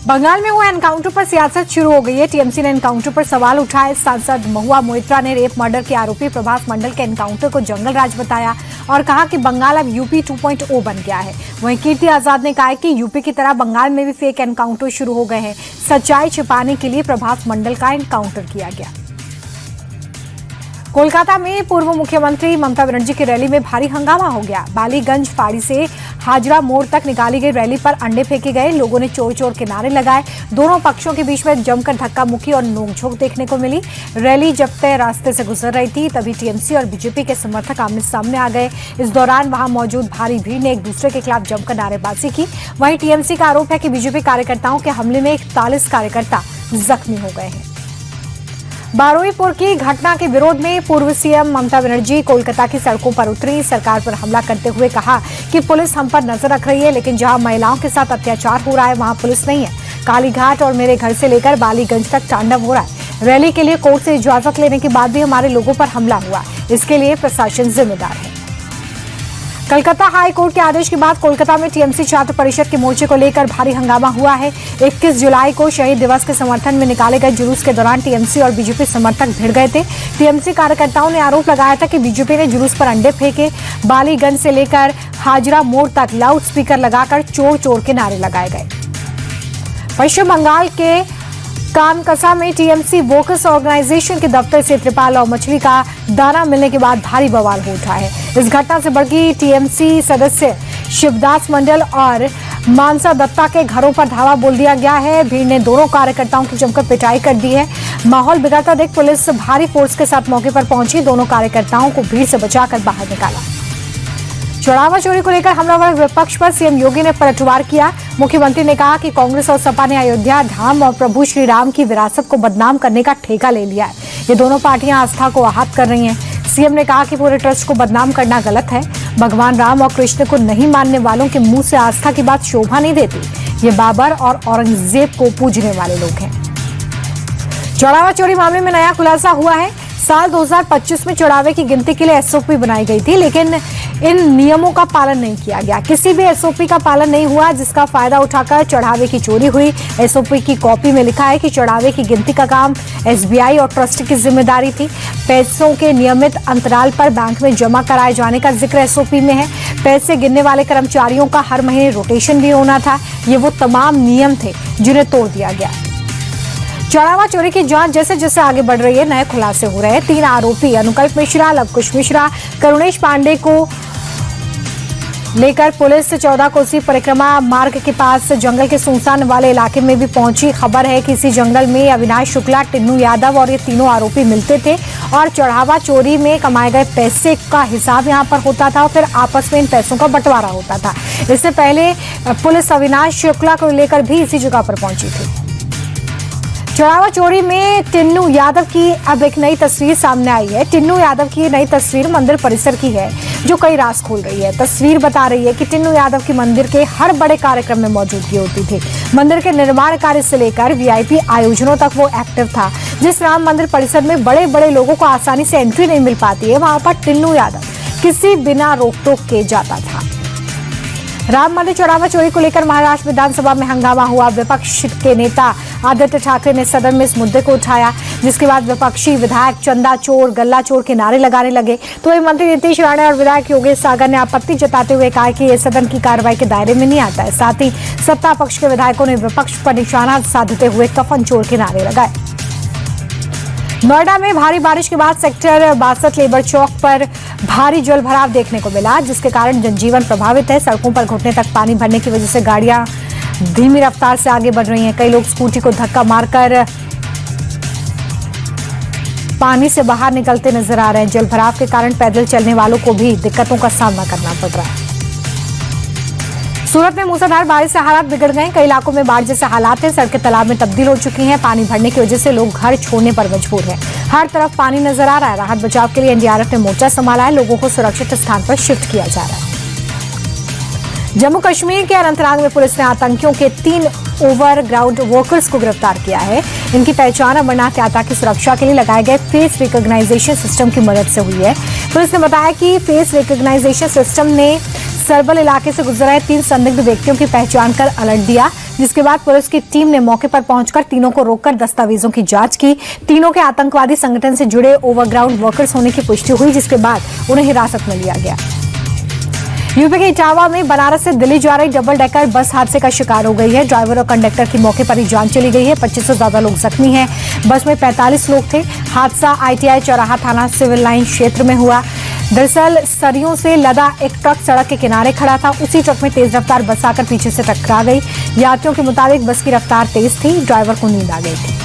बंगाल में हुए एनकाउंटर पर सियासत शुरू हो गई है। टीएमसी ने एनकाउंटर पर सवाल उठाए। सांसद महुआ मोइत्रा ने रेप मर्डर के आरोपी प्रभास मंडल के एनकाउंटर को जंगल राज बताया और कहा कि बंगाल अब यूपी 2.0 बन गया है। वहीं कीर्ति आजाद ने कहा कि यूपी की तरह बंगाल में भी फेक एनकाउंटर शुरू हो गए हैं। सच्चाई छिपाने के लिए प्रभास मंडल का एनकाउंटर किया गया। कोलकाता में पूर्व मुख्यमंत्री ममता बनर्जी की रैली में भारी हंगामा हो गया। बालीगंज फाड़ी से हाजरा मोड़ तक निकाली गई रैली पर अंडे फेंके गए। लोगों ने चोर चोर के नारे लगाए। दोनों पक्षों के बीच में जमकर धक्का मुक्की और नोकझोंक देखने को मिली। रैली जब तय रास्ते से गुजर रही थी तभी टीएमसी और बीजेपी के समर्थक आमने सामने आ गए। इस दौरान वहां मौजूद भारी भीड़ ने एक दूसरे के खिलाफ जमकर नारेबाजी की। वहीं टीएमसी का आरोप है कि बीजेपी कार्यकर्ताओं के हमले में 41 कार्यकर्ता जख्मी हो गए हैं। बारुईपुर की घटना के विरोध में पूर्व सीएम ममता बनर्जी कोलकाता की सड़कों पर उतरी। सरकार पर हमला करते हुए कहा कि पुलिस हम पर नजर रख रही है, लेकिन जहां महिलाओं के साथ अत्याचार हो रहा है वहां पुलिस नहीं है। कालीघाट और मेरे घर से लेकर बालीगंज तक तांडव हो रहा है। रैली के लिए कोर्ट से इजाजत लेने के बाद भी हमारे लोगों पर हमला हुआ। इसके लिए प्रशासन जिम्मेदार है। कलकत्ता हाई कोर्ट के आदेश के बाद कोलकाता में टीएमसी छात्र परिषद के मोर्चे को लेकर भारी हंगामा हुआ है। 21 जुलाई को शहीद दिवस के समर्थन में निकाले गए जुलूस के दौरान टीएमसी और बीजेपी समर्थक भिड़ गए थे। टीएमसी कार्यकर्ताओं ने आरोप लगाया था कि बीजेपी ने जुलूस पर अंडे फेंके। बालीगंज से लेकर हाजरा मोड़ तक लाउड स्पीकर लगाकर चोर चोर के नारे लगाए गए। पश्चिम बंगाल के कामकसा में टीएमसी वोकस ऑर्गेनाइजेशन के दफ्तर से त्रिपाल और मछली का दाना मिलने के बाद भारी बवाल हो उठा है। इस घटना से भड़की टीएमसी सदस्य शिवदास मंडल और मानसा दत्ता के घरों पर धावा बोल दिया गया है। भीड़ ने दोनों कार्यकर्ताओं की जमकर पिटाई कर दी है। माहौल बिगड़ता देख पुलिस भारी फोर्स के साथ मौके पर पहुंची। दोनों कार्यकर्ताओं को भीड़ से बचाकर बाहर निकाला। चौराहा चोरी को लेकर हमलावर विपक्ष पर सीएम योगी ने पलटवार किया। मुख्यमंत्री ने कहा कि कांग्रेस और सपा ने अयोध्या धाम और प्रभु श्री राम की विरासत को बदनाम करने का ठेका ले लिया है। ये दोनों पार्टियां आस्था को आहत कर रही हैं। सीएम ने कहा कि पूरे ट्रस्ट को बदनाम करना गलत है। भगवान राम और कृष्ण को नहीं मानने वालों के मुंह से आस्था की बात शोभा नहीं देती। ये बाबर और औरंगजेब को पूजने वाले लोग हैं। चौराहा चोरी मामले में नया खुलासा हुआ है। साल 2025 में चढ़ावे की गिनती के लिए एसओपी बनाई गई थी, लेकिन इन नियमों का पालन नहीं किया गया। किसी भी एसओपी का पालन नहीं हुआ, जिसका फायदा उठाकर चढ़ावे की चोरी हुई। एसओपी की कॉपी में लिखा है कि चढ़ावे की गिनती का काम एसबीआई और ट्रस्ट की जिम्मेदारी थी। पैसों के नियमित अंतराल पर बैंक में जमा कराए जाने का जिक्र एसओपी में है। पैसे गिनने वाले कर्मचारियों का हर महीने रोटेशन भी होना था। ये वो तमाम नियम थे जिन्हें तोड़ दिया गया। चौराहा चोरी की जांच जैसे जैसे आगे बढ़ रही है, नए खुलासे हो रहे हैं। 3 आरोपी अनुकल्प मिश्रा, लवकुश मिश्रा, करुणेश पांडे को लेकर पुलिस 14 कोसी परिक्रमा मार्ग के पास जंगल के सुनसान वाले इलाके में भी पहुंची। खबर है कि इसी जंगल में अविनाश शुक्ला, टिन्नू यादव और ये तीनों आरोपी मिलते थे और चढ़ावा चोरी में कमाए गए पैसे का हिसाब यहां पर होता था और फिर आपस में इन पैसों का बंटवारा होता था। इससे पहले पुलिस अविनाश शुक्ला को लेकर भी इसी जगह पर पहुंची थी। चढ़ावा चोरी में टिन्नू यादव की अब एक नई तस्वीर सामने आई है। टिन्नू यादव की नई तस्वीर मंदिर परिसर की है, जो कई राज खोल रही है। तस्वीर बता रही है कि टिन्नू यादव की मंदिर के हर बड़े कार्यक्रम में मौजूदगी होती थी। मंदिर के निर्माण कार्य से लेकर वीआईपी आयोजनों तक वो एक्टिव था। जिस राम मंदिर परिसर में बड़े बड़े लोगों को आसानी से एंट्री नहीं मिल पाती है, वहां पर टिन्नू यादव किसी बिना रोक टोक के जाता था। राम मंदिर चढ़ावा चोरी को लेकर महाराष्ट्र विधानसभा में हंगामा हुआ। विपक्ष के नेता आदित्य ठाकरे ने सदन में इस मुद्दे को उठाया, जिसके बाद विपक्षी विधायक चंदा चोर, गल्ला चोर के नारे लगाने लगे। तो ये मंत्री नीतीश राणे और विधायक योगेश सागर ने आपत्ति जताते हुए कहा कि ये सदन की कार्रवाई के दायरे में नहीं आता है। साथ ही सत्ता पक्ष के विधायकों ने विपक्ष पर निशाना साधते हुए कफन चोर के नारे लगाए। नोएडा में भारी बारिश के बाद सेक्टर 62 लेबर चौक पर भारी जलभराव देखने को मिला, जिसके कारण जनजीवन प्रभावित है। सड़कों पर घुटने तक पानी भरने की वजह से गाड़ियां धीमी रफ्तार से आगे बढ़ रही हैं। कई लोग स्कूटी को धक्का मारकर पानी से बाहर निकलते नजर आ रहे हैं। जलभराव के कारण पैदल चलने वालों को भी दिक्कतों का सामना करना पड़ रहा है। सूरत में मूसलाधार बारिश से हालात बिगड़ गए। कई इलाकों में बाढ़ जैसे हालात हैं। सड़कें तालाब में तब्दील हो चुकी हैं। पानी भरने की वजह से लोग घर छोड़ने पर मजबूर हैं। हर तरफ पानी नजर आ रहा है। राहत बचाव के लिए एनडीआरएफ ने मोर्चा संभाला है। लोगों को सुरक्षित स्थान पर शिफ्ट किया जा रहा है। जम्मू कश्मीर के अनंतनाग में पुलिस ने आतंकियों के 3 ओवरग्राउंड वर्कर्स को गिरफ्तार किया है। इनकी पहचान अमरनाथ यात्रा की सुरक्षा के लिए लगाए गए फेस रिकॉग्नाइजेशन सिस्टम की मदद से हुई है। पुलिस ने बताया कि फेस रिकॉग्नाइजेशन सिस्टम ने सरबल इलाके से गुजर रहे 3 संदिग्ध व्यक्तियों की पहचान कर अलर्ट दिया, जिसके बाद पुलिस की टीम ने मौके पर पहुंचकर तीनों को रोककर दस्तावेजों की जांच की। तीनों के आतंकवादी संगठन से जुड़े ओवरग्राउंड वर्कर्स होने की पुष्टि हुई, जिसके बाद उन्हें हिरासत में लिया गया। यूपी के इटावा में बनारस से दिल्ली जा रही डबल डेकर बस हादसे का शिकार हो गई है। ड्राइवर और कंडक्टर की मौके पर ही जान चली गई है। 25 से ज्यादा लोग जख्मी हैं। बस में 45 लोग थे। हादसा ITI चौराहा थाना सिविल लाइन क्षेत्र में हुआ। दरअसल सरियों से लदा एक ट्रक सड़क के किनारे खड़ा था। उसी ट्रक में तेज रफ्तार बस आकर पीछे से टकरा गई। यात्रियों के मुताबिक बस की रफ्तार तेज थी, ड्राइवर को नींद आ गई थी।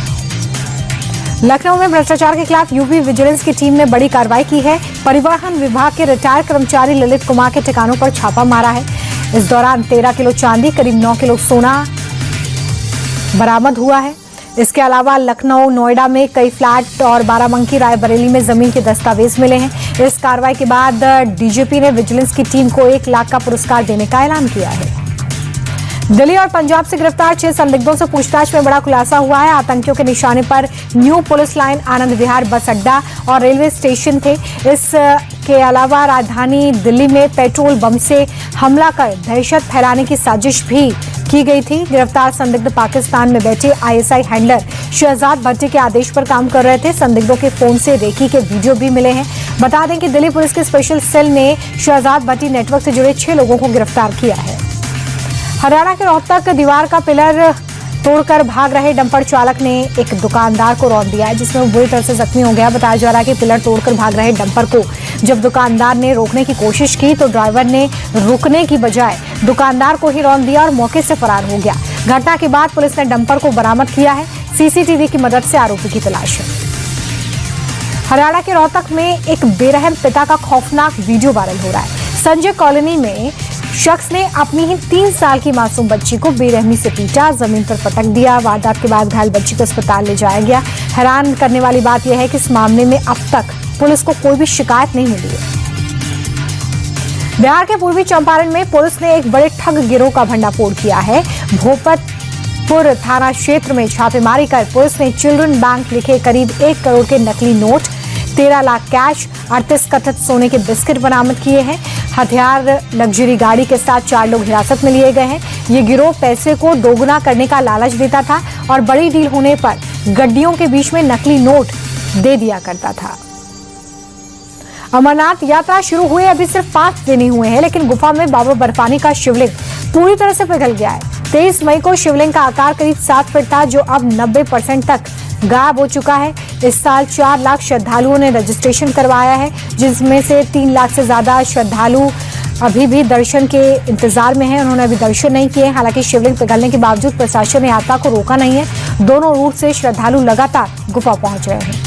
लखनऊ में भ्रष्टाचार के खिलाफ यूपी विजिलेंस की टीम ने बड़ी कार्रवाई की है। परिवहन विभाग के रिटायर्ड कर्मचारी ललित कुमार के ठिकानों पर छापा मारा है। इस दौरान 13 किलो चांदी, करीब 9 किलो सोना बरामद हुआ है। इसके अलावा लखनऊ, नोएडा में कई फ्लैट और बाराबंकी, रायबरेली में जमीन के दस्तावेज मिले हैं। इस कार्रवाई के बाद डीजीपी ने विजिलेंस की टीम को 1 लाख का पुरस्कार देने का ऐलान किया है। दिल्ली और पंजाब से गिरफ्तार 6 संदिग्धों से पूछताछ में बड़ा खुलासा हुआ है। आतंकियों के निशाने पर new police line, Anand Vihar बस अड्डा और रेलवे स्टेशन थे। इसके अलावा राजधानी दिल्ली में पेट्रोल बम से हमला कर दहशत फैलाने की साजिश भी की गई थी। गिरफ्तार संदिग्ध पाकिस्तान में बैठे ISI हैंडलर शहजाद भट्टी के आदेश पर काम कर रहे थे। संदिग्धों के फोन से रेकी के वीडियो भी मिले हैं। बता दें कि दिल्ली पुलिस के स्पेशल सेल ने शहजाद भट्टी नेटवर्क से जुड़े 6 लोगों को गिरफ्तार किया है। हरियाणा के रोहतक दीवार का पिलर तोड़कर भाग रहे डंपर चालक ने एक दुकानदार को रौंद दिया है, जिसमें वो बुरी तरह से जख्मी हो गया। बताया जा रहा है कि पिलर तोड़कर भाग रहे डंपर को जब दुकानदार ने रोकने की कोशिश की तो ड्राइवर ने रुकने की बजाय दुकानदार को ही रौंद दिया और मौके से फरार हो गया। घटना के बाद पुलिस ने डंपर को बरामद किया है। CCTV की मदद से आरोपी की तलाश है। हरियाणा के रोहतक में एक बेरहम पिता का खौफनाक वीडियो वायरल हो रहा है। संजय कॉलोनी में शख्स ने अपनी ही 3 साल की मासूम बच्ची को बेरहमी से पीटा, जमीन पर पटक दिया। वारदात के बाद घायल बच्ची को अस्पताल ले जाया गया। हैरान करने वाली बात यह है कि इस मामले में अब तक पुलिस को कोई भी शिकायत नहीं मिली है। बिहार के पूर्वी चंपारण में पुलिस ने एक बड़े ठग गिरोह का भंडाफोड़ किया है। भोपतपुर थाना क्षेत्र में छापेमारी कर पुलिस ने चिल्ड्रन बैंक लिखे करीब 1 करोड़ के नकली नोट, 13 लाख कैश, 38 कथित सोने के बिस्किट बरामद किए हैं। हथियार, लग्जरी गाड़ी के साथ 4 लोग हिरासत में लिए गए हैं। ये गिरोह पैसे को दोगुना करने का लालच देता था और बड़ी डील होने पर गड्डियों के बीच में नकली नोट दे दिया करता था। अमरनाथ यात्रा शुरू हुए अभी सिर्फ 5 दिन ही हुए हैं, लेकिन गुफा में बाबा बर्फानी का शिवलिंग पूरी तरह से पिघल गया है। 23 मई को शिवलिंग का आकार करीब 7 फीट था, जो अब 90% तक गायब हो चुका है। इस साल 4 लाख श्रद्धालुओं ने रजिस्ट्रेशन करवाया है, जिसमें से 3 लाख से ज्यादा श्रद्धालु अभी भी दर्शन के इंतजार में हैं। उन्होंने अभी दर्शन नहीं किए। हालांकि शिवलिंग पिघलने के बावजूद प्रशासन ने यात्रा को रोका नहीं है। दोनों रूट से श्रद्धालु लगातार गुफा पहुंच रहे हैं।